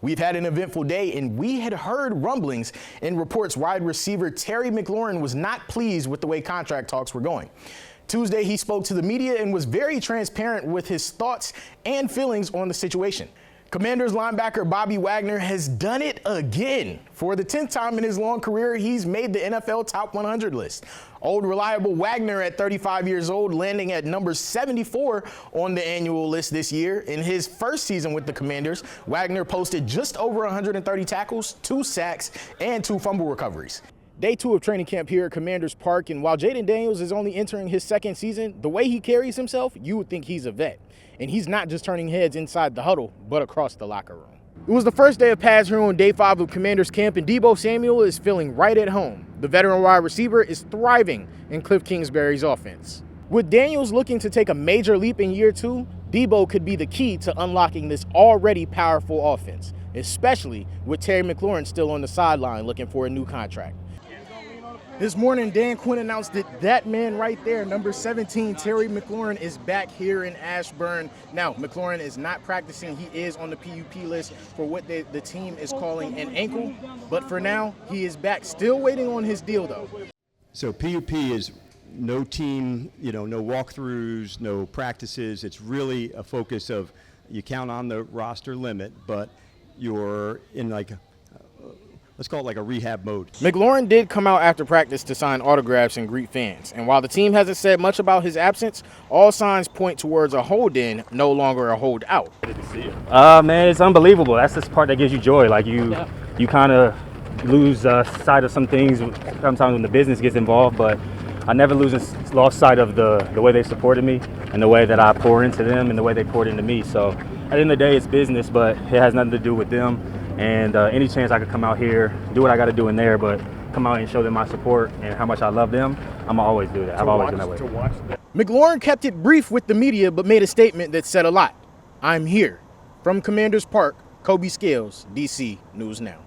We've had an eventful day, and we had heard rumblings in reports wide receiver Terry McLaurin was not pleased with the way contract talks were going. Tuesday, he spoke to the media and was very transparent with his thoughts and feelings on the situation. Commanders linebacker Bobby Wagner has done it again. For the 10th time in his long career, he's made the NFL Top 100 list. Old reliable Wagner at 35 years old, landing at number 74 on the annual list this year. In his first season with the Commanders, Wagner posted just over 130 tackles, 2 sacks, and 2 fumble recoveries. Day 2 of training camp here at Commanders Park, and while Jaden Daniels is only entering his second season, the way he carries himself, you would think he's a vet. And he's not just turning heads inside the huddle, but across the locker room. It was the first day of pads here on day 5 of Commanders camp, and Deebo Samuel is feeling right at home. The veteran wide receiver is thriving in Cliff Kingsbury's offense. With Daniels looking to take a major leap in year 2, Deebo could be the key to unlocking this already powerful offense, especially with Terry McLaurin still on the sideline looking for a new contract. This morning, Dan Quinn announced that man right there, number 17, Terry McLaurin, is back here in Ashburn. Now, McLaurin is not practicing. He is on the PUP list for what the team is calling an ankle. But for now, he is back. Still waiting on his deal, though. So PUP is no team, no walkthroughs, no practices. It's really a focus of you count on the roster limit, but you're in let's call it like a rehab mode. McLaurin did come out after practice to sign autographs and greet fans. And while the team hasn't said much about his absence, all signs point towards a hold-in, no longer a hold-out. Man, it's unbelievable. That's the part that gives you joy. Like you kind of lose sight of some things sometimes when the business gets involved, but I never lost sight of the way they supported me and the way that I pour into them and the way they poured into me. So at the end of the day, it's business, but it has nothing to do with them. And any chance I could come out here, do what I got to do in there, but come out and show them my support and how much I love them, I'm going to always do that. I've always been that way. McLaurin kept it brief with the media, but made a statement that said a lot. I'm here. From Commanders Park, Kobe Scales, DC News Now.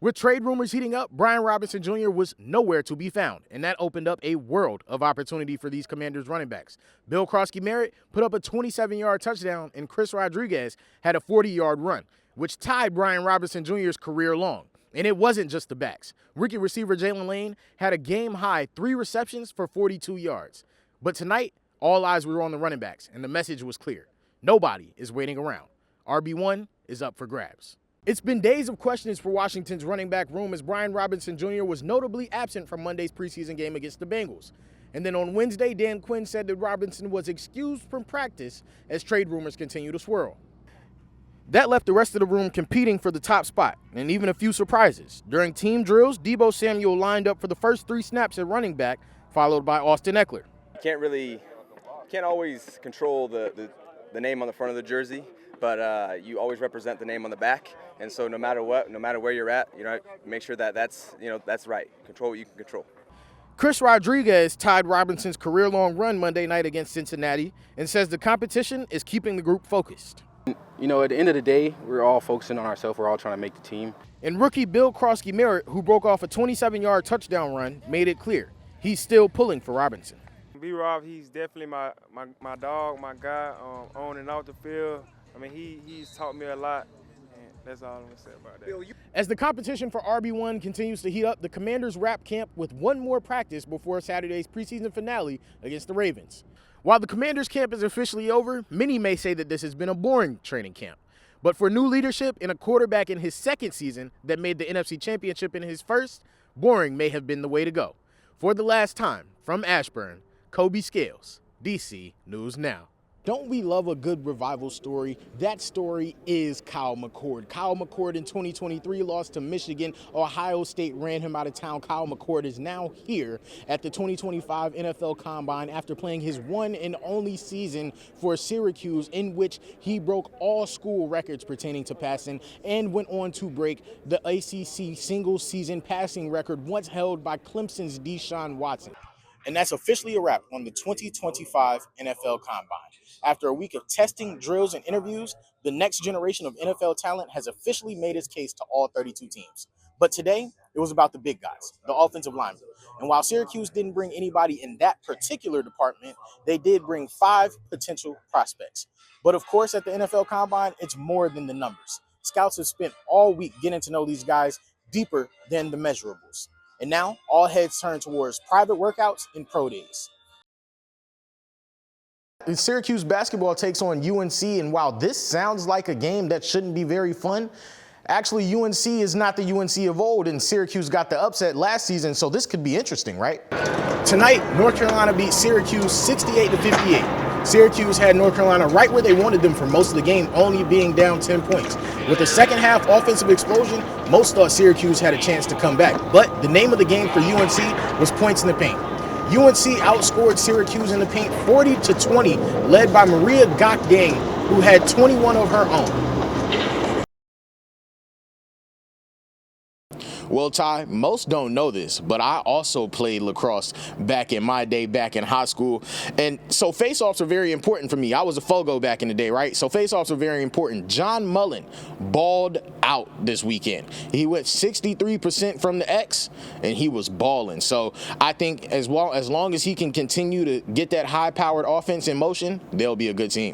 With trade rumors heating up, Brian Robinson Jr. was nowhere to be found, and that opened up a world of opportunity for these Commanders running backs. Bill Krosky-Merritt put up a 27-yard touchdown, and Chris Rodriguez had a 40-yard run, which tied Brian Robinson Jr.'s career long. And it wasn't just the backs. Rookie receiver Jalen Lane had a game-high 3 receptions for 42 yards. But tonight, all eyes were on the running backs, and the message was clear. Nobody is waiting around. RB1 is up for grabs. It's been days of questions for Washington's running back room as Brian Robinson Jr. was notably absent from Monday's preseason game against the Bengals. And then on Wednesday, Dan Quinn said that Robinson was excused from practice as trade rumors continue to swirl. That left the rest of the room competing for the top spot, and even a few surprises. During team drills, Deebo Samuel lined up for the first 3 snaps at running back, followed by Austin Eckler. You can't always control the name on the front of the jersey, but you always represent the name on the back. And so no matter what, no matter where you're at, make sure that's right. Control what you can control. Chris Rodriguez tied Robinson's career-long run Monday night against Cincinnati and says the competition is keeping the group focused. At the end of the day, we're all focusing on ourselves. We're all trying to make the team. And rookie Bill Krosky-Merritt, who broke off a 27-yard touchdown run, made it clear he's still pulling for Robinson. B-Rob, he's definitely my dog, my guy, on and off the field. I mean, he's taught me a lot, and that's all I'm going to say about that. As the competition for RB1 continues to heat up, the Commanders wrap camp with one more practice before Saturday's preseason finale against the Ravens. While the Commanders camp is officially over, many may say that this has been a boring training camp. But for new leadership and a quarterback in his second season that made the NFC Championship in his first, boring may have been the way to go. For the last time, from Ashburn, Kobe Scales, DC News Now. Don't we love a good revival story? That story is Kyle McCord. Kyle McCord in 2023 lost to Michigan. Ohio State ran him out of town. Kyle McCord is now here at the 2025 NFL Combine after playing his one and only season for Syracuse, in which he broke all school records pertaining to passing and went on to break the ACC single-season passing record once held by Clemson's Deshaun Watson. And that's officially a wrap on the 2025 NFL Combine. After a week of testing, drills, and interviews, the next generation of NFL talent has officially made its case to all 32 teams. But today, it was about the big guys, the offensive linemen. And while Syracuse didn't bring anybody in that particular department, they did bring 5 potential prospects. But of course, at the NFL Combine, it's more than the numbers. Scouts have spent all week getting to know these guys deeper than the measurables. And now all heads turn towards private workouts and pro days. Syracuse basketball takes on UNC, and while this sounds like a game that shouldn't be very fun, actually UNC is not the UNC of old, and Syracuse got the upset last season, so this could be interesting, right? Tonight, North Carolina beat Syracuse 68-58. Syracuse had North Carolina right where they wanted them for most of the game, only being down 10 points. With the second half offensive explosion, most thought Syracuse had a chance to come back, but the name of the game for UNC was points in the paint. UNC outscored Syracuse in the paint 40-20, led by Maria Gakdang, who had 21 of her own. Well, Ty, most don't know this, but I also played lacrosse back in my day, back in high school. And so face-offs are very important for me. I was a Fogo back in the day, right? So face-offs are very important. John Mullen balled out this weekend. He went 63% from the X, and he was balling. So I think as long as he can continue to get that high-powered offense in motion, they'll be a good team.